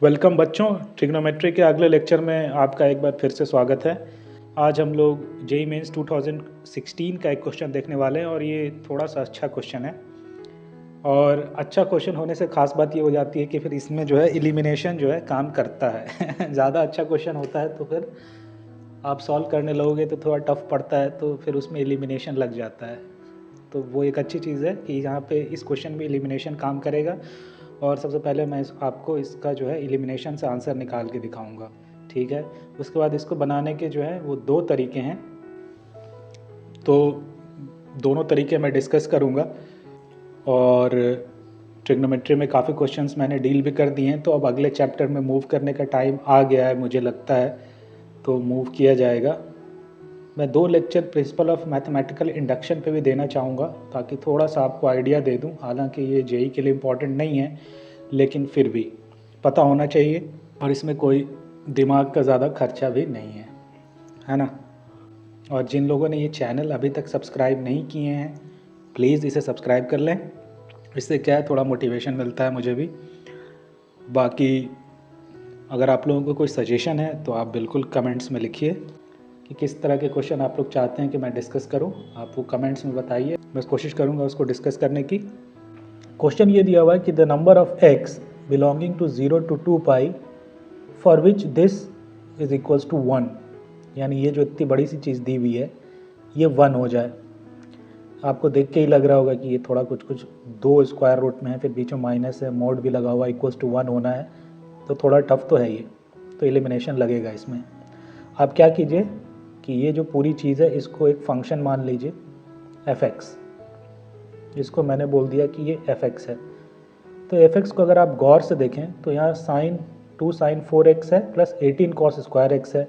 Welcome बच्चों, trigonometry के अगले लेक्चर में आपका एक बार फिर से स्वागत है। आज हम लोग जेईई मेंस 2016 का एक क्वेश्चन देखने वाले हैं और ये थोड़ा सा अच्छा क्वेश्चन है। और अच्छा क्वेश्चन होने से ख़ास बात ये हो जाती है कि फिर इसमें जो है एलिमिनेशन जो है काम करता है ज़्यादा अच्छा क्वेश्चन होता है तो फिर आप सॉल्व करने लगोगे तो थोड़ा टफ पड़ता है, तो फिर उसमें एलिमिनेशन लग जाता है। तो वो एक अच्छी चीज़ है कि यहाँ पे इस क्वेश्चन में एलिमिनेशन काम करेगा। और सबसे पहले मैं आपको इसका जो है एलिमिनेशन से आंसर निकाल के दिखाऊंगा, ठीक है। उसके बाद इसको बनाने के जो है वो दो तरीके हैं, तो दोनों तरीके मैं डिस्कस करूंगा। और ट्रिग्नोमेट्री में काफ़ी क्वेश्चंस मैंने डील भी कर दिए हैं, तो अब अगले चैप्टर में मूव करने का टाइम आ गया है मुझे लगता है, तो मूव किया जाएगा। मैं 2 lecture principle of mathematical induction पे भी देना चाहूँगा ताकि थोड़ा सा आपको आइडिया दे दूँ। हालांकि ये जेईई के लिए इम्पॉर्टेंट नहीं है, लेकिन फिर भी पता होना चाहिए और इसमें कोई दिमाग का ज़्यादा खर्चा भी नहीं है ना। और जिन लोगों ने ये चैनल अभी तक सब्सक्राइब नहीं किए हैं, प्लीज़ इसे सब्सक्राइब कर लें। इससे क्या है, थोड़ा मोटिवेशन मिलता है मुझे भी। बाकी अगर आप लोगों को कोई सजेशन है तो आप बिल्कुल कमेंट्स में लिखिए कि किस तरह के क्वेश्चन आप लोग चाहते हैं कि मैं डिस्कस करूं। आप वो कमेंट्स में बताइए, मैं कोशिश करूंगा उसको डिस्कस करने की। क्वेश्चन ये दिया हुआ है कि the number of X belonging to 0 to 2 pi for which this is equals to 1, यानी ये जो इतनी बड़ी सी चीज़ दी हुई है ये 1 हो जाए। आपको देख के ही लग रहा होगा कि ये थोड़ा कुछ कुछ 2 स्क्वायर रूट में है, फिर बीच में माइनस है, मोड भी लगा हुआ, इक्वल्स टू 1 होना है, तो थोड़ा टफ तो है ये, तो एलिमिनेशन लगेगा इसमें। आप क्या कीजिए कि ये जो पूरी चीज़ है इसको एक फंक्शन मान लीजिए f(x), इसको मैंने बोल दिया कि ये f(x) है। तो f(x) को अगर आप गौर से देखें तो यहाँ साइन 2 sin 4x है प्लस 18 cos स्क्वायर x है,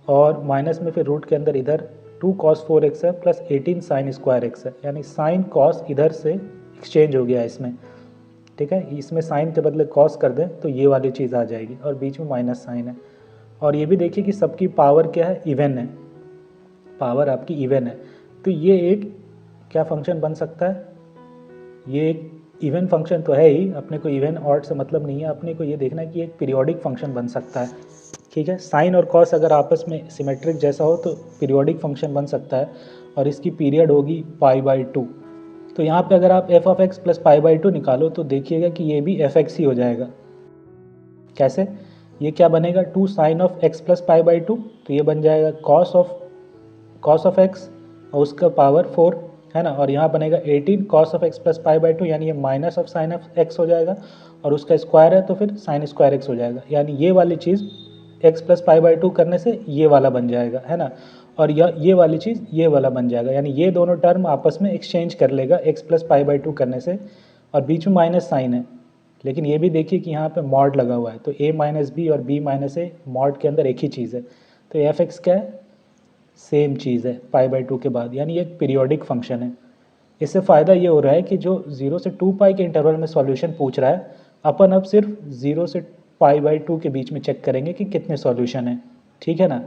और माइनस में फिर रूट के अंदर इधर 2 cos 4x है प्लस 18 sin स्क्वायर x है, यानी साइन कॉस इधर से एक्सचेंज हो गया इसमें, ठीक है। इसमें साइन के बदले कॉस कर दें तो ये वाली चीज़ आ जाएगी, और बीच में माइनस साइन है। और ये भी देखिए कि सबकी पावर क्या है, इवन है, पावर आपकी इवन है। तो ये एक क्या फंक्शन बन सकता है, ये एक इवन फंक्शन तो है ही, अपने को इवन ऑड से मतलब नहीं है, अपने को ये देखना है कि एक पीरियोडिक फंक्शन बन सकता है, ठीक है। साइन और कॉस अगर आपस में सिमेट्रिक जैसा हो तो पीरियोडिक फंक्शन बन सकता है, और इसकी पीरियड होगी π/2। तो यहाँ पे अगर आप f(x) प्लस π/2 निकालो तो देखिएगा कि ये भी f(x) ही हो जाएगा। कैसे, ये क्या बनेगा, 2 sin ऑफ x प्लस π/2, तो ये बन जाएगा cos ऑफ x और उसका पावर 4 है ना, और यहाँ बनेगा 18 cos ऑफ x प्लस π/2, यानी ये minus of sine of x हो जाएगा, और उसका स्क्वायर है तो फिर साइन स्क्वायर x हो जाएगा, यानी ये वाली चीज़ x प्लस π/2 करने से ये वाला बन जाएगा, है ना। और ये वाली चीज़ ये वाला बन जाएगा, यानी ये दोनों टर्म आपस में एक्सचेंज कर लेगा x प्लस π/2 करने से, और बीच में माइनस साइन है। लेकिन ये भी देखिए कि यहाँ पे मॉड लगा हुआ है, तो a माइनस बी और b माइनस ए मॉड के अंदर एक ही चीज़ है, तो f(x) क्या है, सेम चीज़ है π/2 के बाद, यानी एक पीरियोडिक फंक्शन है। इससे फ़ायदा ये हो रहा है कि जो 0 से 2 पाई के इंटरवल में सॉल्यूशन पूछ रहा है, अपन अब सिर्फ 0 से π/2 के बीच में चेक करेंगे कि कितने सॉल्यूशन हैं, ठीक है ना।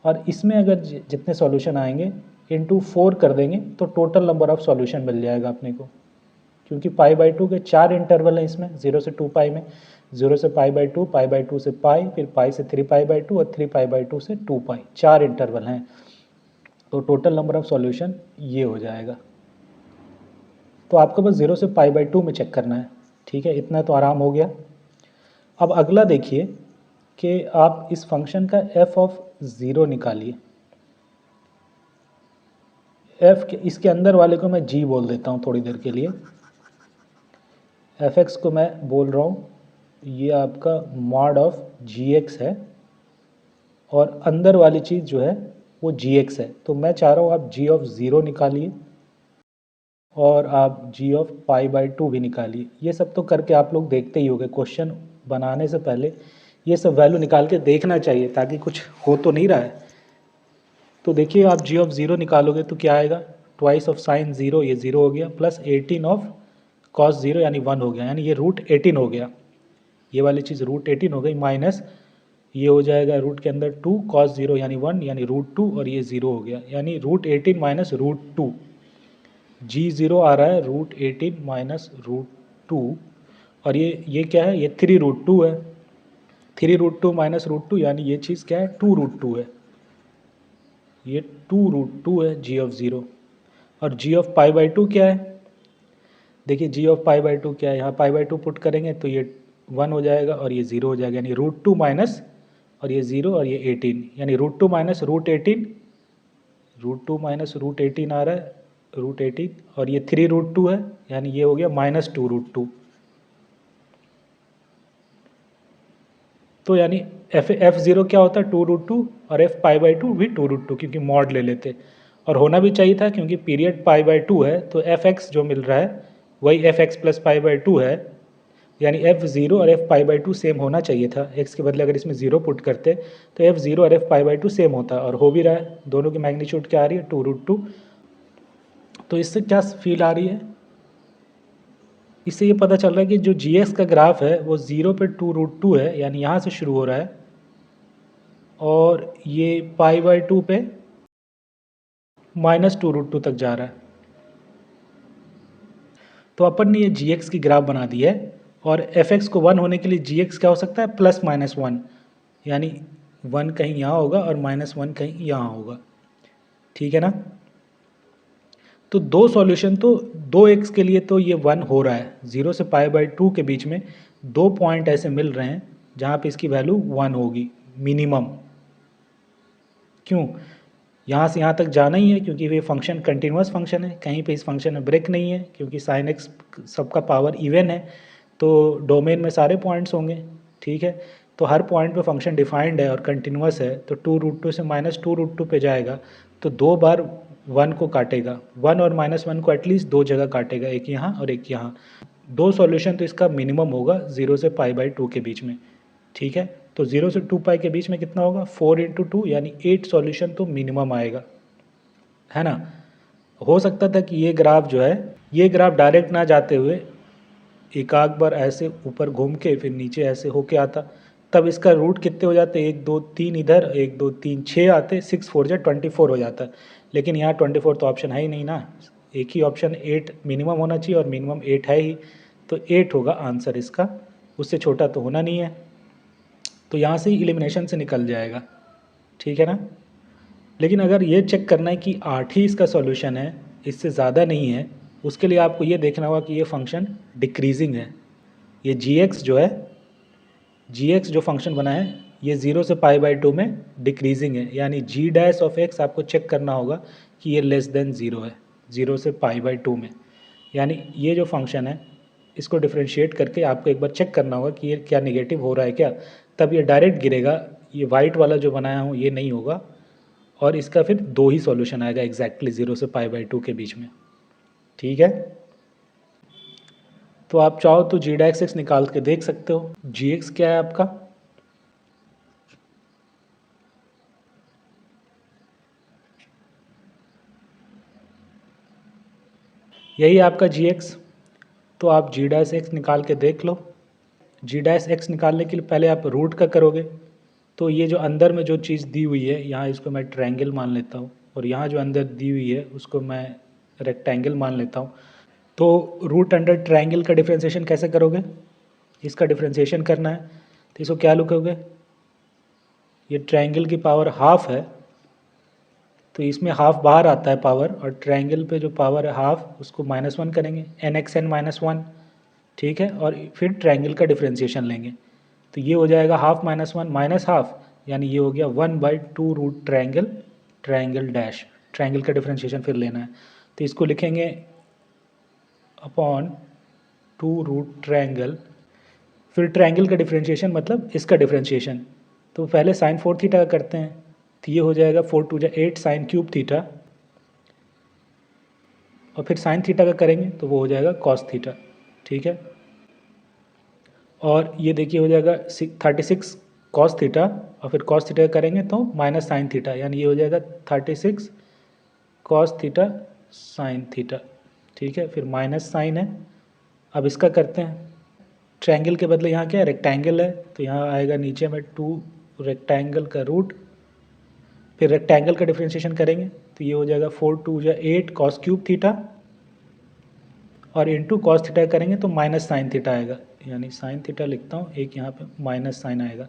और इसमें अगर जितने सॉल्यूशन आएंगे इंटू 4 कर देंगे तो टोटल नंबर ऑफ सॉल्यूशन मिल जाएगा अपने को, क्योंकि π/2 के 4 इंटरवल हैं इसमें, 0 से 2 पाई में, 0 से π/2, π/2 से पाई, फिर पाई से 3π/2 और 3π/2 से 2 पाई, 4 इंटरवल हैं, तो टोटल नंबर ऑफ सॉल्यूशन ये हो जाएगा। तो आपको बस 0 से π/2 में चेक करना है, ठीक है, इतना तो आराम हो गया। अब अगला देखिए कि आप इस फंक्शन का f(0) निकालिए। इसके अंदर वाले को मैं g बोल देता हूँ थोड़ी देर के लिए, f(x) को मैं बोल रहा हूँ ये आपका मॉड ऑफ gx है, और अंदर वाली चीज़ जो है वो gx है। तो मैं चाह रहा हूँ आप g(0) निकालिए और आप g(π/2) भी निकालिए। ये सब तो करके आप लोग देखते ही होंगे, क्वेश्चन बनाने से पहले ये सब वैल्यू निकाल के देखना चाहिए ताकि कुछ हो तो नहीं रहा है। तो देखिए आप g(0) निकालोगे तो क्या आएगा, ट्वाइस ऑफ साइन 0, ये 0 हो गया, प्लस 18 ऑफ कॉस 0 यानी 1 हो गया, यानी ये √18 हो गया, ये वाली चीज़ √18 हो गई, माइनस ये हो जाएगा रूट के अंदर 2 cos 0 यानी 1 यानी √2, और ये 0 हो गया, यानी √18 माइनस √2, g0 आ रहा है √18 माइनस √2, और ये क्या है, ये 3√2 है, 3√2 माइनस रूट टू, यानी ये चीज़ क्या है, 2√2 है, ये 2√2 है जी ऑफ ज़ीरो। और G of pi by two क्या है, देखिए G of pi by two क्या है, यहाँ पाई बाई टू पुट करेंगे तो ये 1 हो जाएगा और ये 0 हो जाएगा, यानी √2 माइनस और ये 0 और ये 18, यानी √2 माइनस √18, √2 माइनस √18 आ रहा है, √18, और ये 3√2 है, यानी ये हो गया माइनस 2√2। तो यानी f0 क्या होता है, 2√2, और f पाई बाई टू भी 2√2, क्योंकि मॉड ले लेते, और होना भी चाहिए था क्योंकि पीरियड पाई बाई टू है, तो fx जो मिल रहा है वही fx plus pi by to है, यानी f0 और f pi by to same होना चाहिए था। x के बदले अगर इसमें 0 पुट करते तो f0 और f pi by to same होता, और हो भी रहा है। दोनों की मैग्नीट्यूड क्या आ रही है, 2√2। तो इससे क्या फील आ रही है, इससे ये पता चल रहा है कि जो gx का ग्राफ है वो 0 पे 2√2 है, यानी यहाँ से शुरू हो रहा है, और ये पाई बाई टू पे माइनस 2√2 तक जा रहा है। तो अपन ने ये gx की ग्राफ बना दी है, और fx को 1 होने के लिए gx क्या हो सकता है, प्लस माइनस 1, यानी 1 कहीं यहाँ होगा और माइनस 1 कहीं यहाँ होगा, ठीक है ना। तो दो सॉल्यूशन, तो 2x के लिए तो ये 1 हो रहा है, 0 से पाई बाई टू के बीच में दो पॉइंट ऐसे मिल रहे हैं जहाँ पे इसकी वैल्यू 1 होगी मिनिमम। क्यों, यहाँ से यहाँ तक जाना ही है क्योंकि ये फंक्शन कंटिन्यूस फंक्शन है, कहीं पे इस फंक्शन में ब्रेक नहीं है, क्योंकि साइन एक्स सबका पावर इवन है, तो डोमेन में सारे पॉइंट्स होंगे, ठीक है। तो हर पॉइंट पे फंक्शन डिफाइंड है और कंटिन्यूस है, तो 2√2 से माइनस 2√2 पे जाएगा, तो दो बार 1 को काटेगा, 1 और माइनस 1 को एटलीस्ट दो जगह काटेगा, एक यहाँ और एक यहाँ। दो सॉल्यूशन तो इसका मिनिमम होगा 0 से पाई बाई टू के बीच में, ठीक है। तो 0 से 2 पाई के बीच में कितना होगा, 4 इंटू टू, यानी 8 सॉल्यूशन तो मिनिमम आएगा, है ना। हो सकता था कि ये ग्राफ जो है, ये ग्राफ डायरेक्ट ना जाते हुए एक आध बार ऐसे ऊपर घूम के फिर नीचे ऐसे होके आता, तब इसका रूट कितने हो जाते, 1 2 3 इधर, 1 2 3 6 आते, 6 4 जा 24 हो जाता। लेकिन यहाँ 24 तो ऑप्शन है ही नहीं ना, एक ही ऑप्शन 8 मिनिमम होना चाहिए, और मिनिमम 8 है ही, तो 8 होगा आंसर इसका, उससे छोटा तो होना नहीं है। तो यहाँ से ही एलिमिनेशन से निकल जाएगा, ठीक है ना। लेकिन अगर ये चेक करना है कि 8 ही इसका सॉल्यूशन है, इससे ज़्यादा नहीं है, उसके लिए आपको ये देखना होगा कि ये फंक्शन डिक्रीजिंग है। ये gx जो है, gx जो फंक्शन बना है, ये 0 से पाई बाई टू में डिक्रीजिंग है, यानी g डैश ऑफ x आपको चेक करना होगा कि ये लेस देन 0 है, 0 से पाई बाई टू में। यानी ये जो फंक्शन है, इसको डिफ्रेंशिएट करके आपको एक बार चेक करना होगा कि ये क्या नेगेटिव हो रहा है क्या, तब ये डायरेक्ट गिरेगा। ये वाइट वाला जो बनाया हूँ ये नहीं होगा, और इसका फिर दो ही सॉल्यूशन आएगा एग्जैक्टली 0 से पाई बाई टू के बीच में, ठीक है। तो आप चाहो तो जी डैक्स एक्स निकाल के देख सकते हो। जी एक्स क्या है आपका, यही आपका जी एक्स, तो आप जी डैश एक्स निकाल के देख लो। जी डैश एक्स निकालने के लिए पहले आप रूट का करोगे, तो ये जो अंदर में जो चीज़ दी हुई है, यहाँ इसको मैं ट्रायंगल मान लेता हूँ, और यहाँ जो अंदर दी हुई है उसको मैं रेक्टेंगल मान लेता हूँ। तो रूट अंडर ट्रायंगल का डिफ्रेंशिएशन कैसे करोगे, इसका डिफ्रेंशिएशन करना है, तो इसको क्या लिखोगे, ये ट्रायंगल की पावर हाफ है, तो इसमें हाफ बाहर आता है पावर, और ट्रायंगल पे जो पावर है हाफ, उसको -1 करेंगे, nxn -1, ठीक है। और फिर ट्रायंगल का डिफ्रेंशिएशन लेंगे, तो ये हो जाएगा हाफ -1 माइनस हाफ, यानी ये हो गया 1/2 root triangle, triangle dash, triangle का डिफ्रेंशिएशन फिर लेना है, तो इसको लिखेंगे अपॉन 2 रूट ट्रायंगल, फिर ट्रायंगल का डिफ्रेंशिएशन मतलब इसका डिफ्रेंशिएशन। तो पहले साइन 4 थीटा का करते हैं, तो ये हो जाएगा 4 2 जा 8 साइन क्यूब थीटा, और फिर साइन थीटा का करेंगे तो वो हो जाएगा कॉस थीटा, ठीक है। और ये देखिए हो जाएगा 36 कॉस थीटा, और फिर कॉस थीटा का करेंगे तो माइनस साइन थीटा, यानी ये हो जाएगा 36 कॉस थीटा साइन थीटा, ठीक है। फिर माइनस साइन है, अब इसका करते हैं, ट्रायंगल के बदले यहाँ क्या है, रेक्टेंगल है, तो यहाँ आएगा नीचे में 2 रेक्टेंगल का रूट, फिर रेक्टेंगल का डिफ्रेंशिएशन करेंगे तो ये हो जाएगा 4 2 जा 8 कॉस क्यूब थीटा, और इंटू कॉस थीटा करेंगे तो माइनस साइन थीटा आएगा, यानी साइन थीटा लिखता हूँ, एक यहाँ पे माइनस साइन आएगा,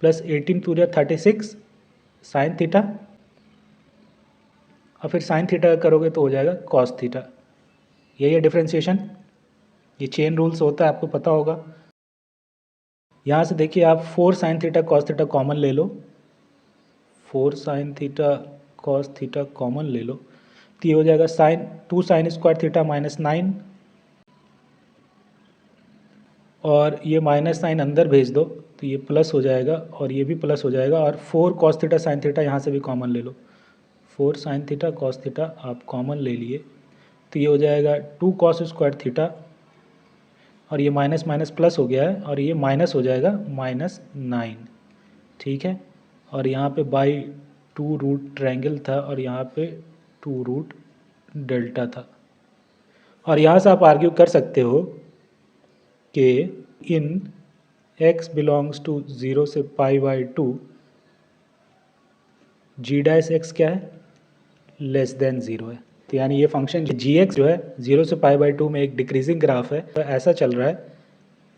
प्लस 18 टू 36 साइन थीटा, और फिर साइन थीटा करोगे तो हो जाएगा कॉस थीटा। यही है डिफ्रेंशिएशन। ये चेन रूल्स होता है, आपको पता होगा। यहाँ से देखिए आप 4 sine theta cos theta common ले लो, 4 sine theta cos theta common ले लो, तो ये हो जाएगा साइन 2 साइन स्क्वायर थीटा -9, और ये माइनस साइन अंदर भेज दो तो ये प्लस हो जाएगा, और ये भी प्लस हो जाएगा, और 4 कॉस थीटा साइन थीटा यहाँ से भी कॉमन ले लो, 4 साइन थीटा कॉस थीटा आप कॉमन ले लिए, तो ये हो जाएगा 2 कॉस स्क्वायर थीटा, और ये माइनस माइनस प्लस हो गया है, और ये माइनस हो जाएगा -9, ठीक है। और यहाँ पे बाई 2 रूट ट्रायंगल था, और यहाँ पे 2 रूट डेल्टा था। और यहाँ से आप आर्ग्यू कर सकते हो कि इन x बिलोंग्स टू 0 से π/2 g डैश x क्या है, लेस देन 0 है। तो यानी ये फंक्शन gx जो है 0 से π/2 में एक डिक्रीजिंग ग्राफ है, तो ऐसा चल रहा है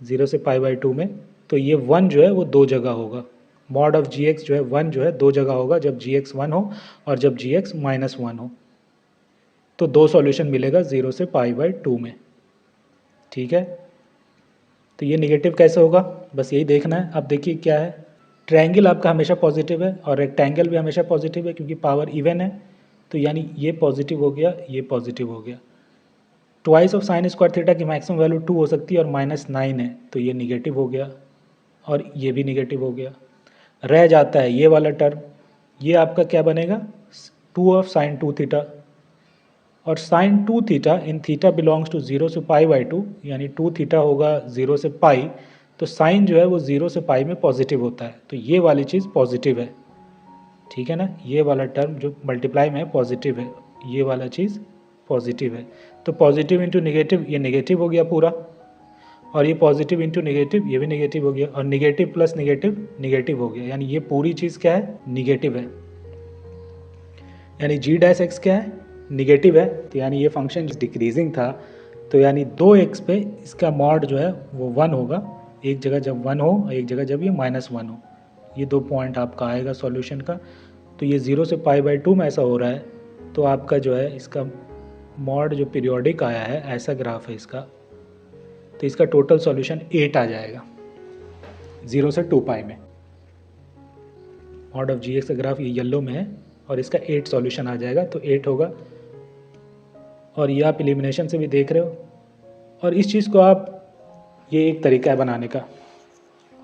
0 से π/2 में, तो ये 1 जो है वो 2 जगह होगा, मॉड ऑफ gx जो है 1 जो है 2 जगह होगा, जब gx 1 हो और जब gx -1 हो, तो 2 सॉल्यूशन मिलेगा 0 से π/2 में, ठीक है। तो ये निगेटिव कैसे होगा, बस यही देखना है। अब देखिए क्या है, ट्रायंगल आपका हमेशा पॉजिटिव है और रेक्टेंगल भी हमेशा पॉजिटिव है, क्योंकि पावर इवन है, तो यानी ये पॉजिटिव हो गया, ये पॉजिटिव हो गया। Twice of sine square theta की मैक्सिमम वैल्यू 2 हो सकती है, और -9 है, तो ये निगेटिव हो गया, और ये भी निगेटिव हो गया। रह जाता है ये वाला टर्म, ये आपका क्या बनेगा, 2 ऑफ साइन 2 थीटा, और sine 2 theta in theta belongs to 0 से π/2, यानी 2 थीटा होगा 0 से पाई, तो साइन जो है वो 0 से पाई में पॉजिटिव होता है, तो ये वाली चीज़ पॉजिटिव है, ठीक है ना। ये वाला टर्म जो मल्टीप्लाई में है पॉजिटिव है, ये वाला चीज़ पॉजिटिव है, तो पॉजिटिव इंटू निगेटिव, ये निगेटिव हो गया पूरा, और ये पॉजिटिव इंटू निगेटिव, ये भी निगेटिव हो गया, और निगेटिव प्लस निगेटिव निगेटिव हो गया, यानी ये पूरी चीज़ क्या है, निगेटिव है। यानी g डैश x क्या है, निगेटिव है, तो यानी ये फंक्शन डिक्रीजिंग था, तो यानी 2x पे इसका मॉड जो है वो 1 होगा, एक जगह जब 1 हो और एक जगह जब ये -1 हो, ये 2 पॉइंट आपका आएगा सॉल्यूशन का। तो ये 0 से π/2 में ऐसा हो रहा है, तो आपका जो है इसका मॉड जो पीरियोडिक आया है, ऐसा ग्राफ है इसका, तो इसका टोटल सॉल्यूशन 8 आ जाएगा 0 से 2π में। मॉड ऑफ जी एक्स का ग्राफ ये येलो में है, और इसका 8 सॉल्यूशन आ जाएगा, तो 8 होगा, और ये आप एलिमिनेशन से भी देख रहे हो। और इस चीज़ को आप, ये एक तरीका है बनाने का,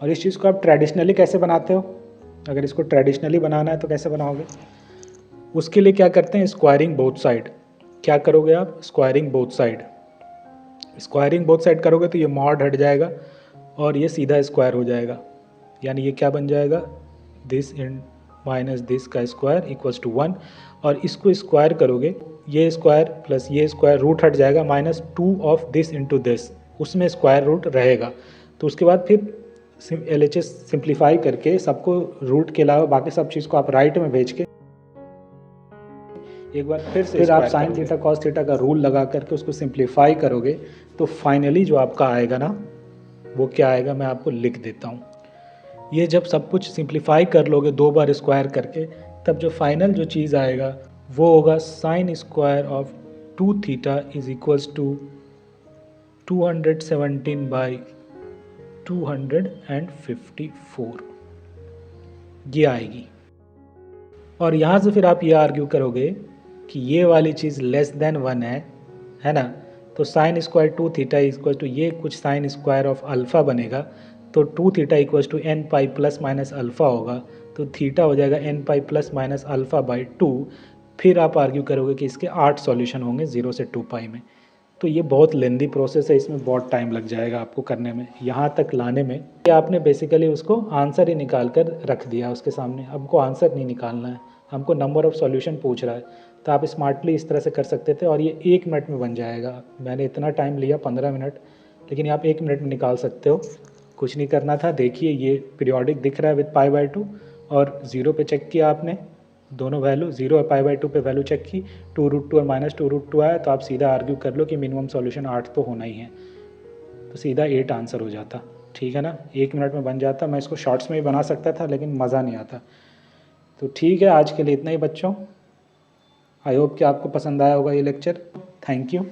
और इस चीज़ को आप ट्रेडिशनली कैसे बनाते हो, अगर इसको ट्रेडिशनली बनाना है तो कैसे बनाओगे, उसके लिए क्या करते हैं, स्क्वायरिंग बोथ साइड। क्या करोगे आप, squaring both side, squaring both side करोगे तो ये मॉड हट जाएगा और ये सीधा स्क्वायर हो जाएगा, यानी ये क्या बन जाएगा, दिस इन माइनस दिस का स्क्वायर इक्वल्स टू 1, और इसको स्क्वायर करोगे, ये स्क्वायर प्लस ये स्क्वायर, रूट हट जाएगा, -2 ऑफ दिस इंटू दिस, उसमें स्क्वायर रूट रहेगा। तो उसके बाद फिर LHS सिंप्लीफाई करके सबको रूट के अलावा बाकी सब चीज़ को आप राइट में भेज के एक बार फिर आप साइन थीटा कॉस थीटा का रूल लगा करके उसको सिंप्लीफाई करोगे, तो फाइनली जो आपका आएगा ना, वो क्या आएगा, मैं आपको लिख देता हूँ। ये जब सब कुछ सिंप्लीफाई कर लोगे 2 बार स्क्वायर करके, तब जो फाइनल जो चीज़ आएगा वो होगा sine square of 2 theta is equals to 217/254, ये आएगी। और यहाँ से फिर आप ये आर्ग्यू करोगे कि ये वाली चीज़ लेस देन 1 है ना, तो sine square 2 theta equal to ये कुछ साइन स्क्वायर ऑफ अल्फ़ा बनेगा, तो 2 theta equals to n pi plus minus alpha होगा, तो थीटा हो जाएगा n pi plus minus alpha. फिर आप आर्ग्यू करोगे कि इसके 8 सॉल्यूशन होंगे 0 से 2 पाई में। तो ये बहुत लेंदी प्रोसेस है, इसमें बहुत टाइम लग जाएगा आपको करने में, यहाँ तक लाने में। ये आपने बेसिकली उसको आंसर ही निकाल कर रख दिया उसके सामने, हमको आंसर नहीं निकालना है, हमको नंबर ऑफ़ सॉल्यूशन पूछ रहा है, तो आप स्मार्टली इस तरह से कर सकते थे, और ये 1 मिनट में बन जाएगा। मैंने इतना टाइम लिया 15 मिनट, लेकिन आप 1 मिनट में निकाल सकते हो, कुछ नहीं करना था। देखिए ये पीरियोडिक दिख रहा है विद π/2, और 0 पे चेक किया आपने, दोनों वैल्यू 0 और π/2 पे वैल्यू चेक की, 2√2 और -2√2 आया, तो आप सीधा आर्ग्यू कर लो कि मिनिमम सॉल्यूशन 8 तो होना ही है। तो तो सीधा 8 आंसर हो जाता। ठीक है ना, 1 मिनट में बन जाता। मैं इसको शॉर्ट्स में भी बना सकता था लेकिन मज़ा नहीं आता। तो ठीक है, आज के लिए इतना ही बच्चों। आई होप कि आपको पसंद आया होगा ये लेक्चर। Thank you.